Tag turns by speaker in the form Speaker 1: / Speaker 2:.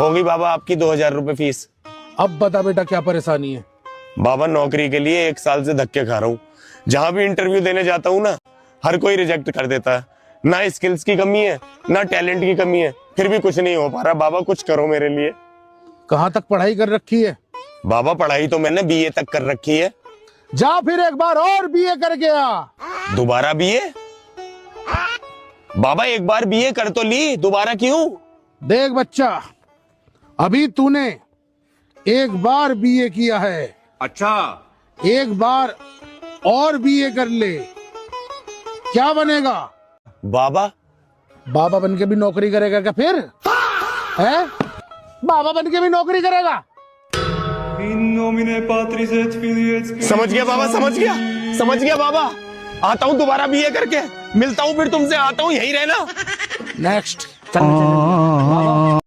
Speaker 1: होगी बाबा आपकी 2000 रुपए फीस।
Speaker 2: अब बता बेटा क्या परेशानी है?
Speaker 1: बाबा नौकरी के लिए 1 साल से धक्के खा रहा हूँ। जहां भी इंटरव्यू देने जाता हूँ ना, हर कोई रिजेक्ट कर देता है। ना स्किल्स की कमी है, ना टैलेंट की कमी है, फिर भी कुछ नहीं हो पा रहा। बाबा कुछ करो मेरे लिए।
Speaker 2: कहाँ तक पढ़ाई कर रखी है?
Speaker 1: बाबा पढ़ाई तो मैंने बीए तक कर रखी है।
Speaker 2: जा फिर एक बार और बीए करके आ।
Speaker 1: दोबारा बीए? बाबा एक बार बीए कर तो ली, दोबारा क्यों?
Speaker 2: देख बच्चा, अभी तूने एक बार बीए किया है,
Speaker 3: अच्छा,
Speaker 2: एक बार और बीए कर ले, क्या बनेगा?
Speaker 1: बाबा
Speaker 2: बाबा बन के भी नौकरी करेगा क्या फिर? है? बाबा बन के भी नौकरी करेगा?
Speaker 3: in nomine Patris et Filii et Spiritus
Speaker 1: समझ गया बाबा, समझ गया, समझ गया बाबा। आता हूँ दोबारा बीए करके, मिलता हूँ फिर तुमसे, आता हूँ, यही रहना।
Speaker 2: नेक्स्ट। चल चल चल।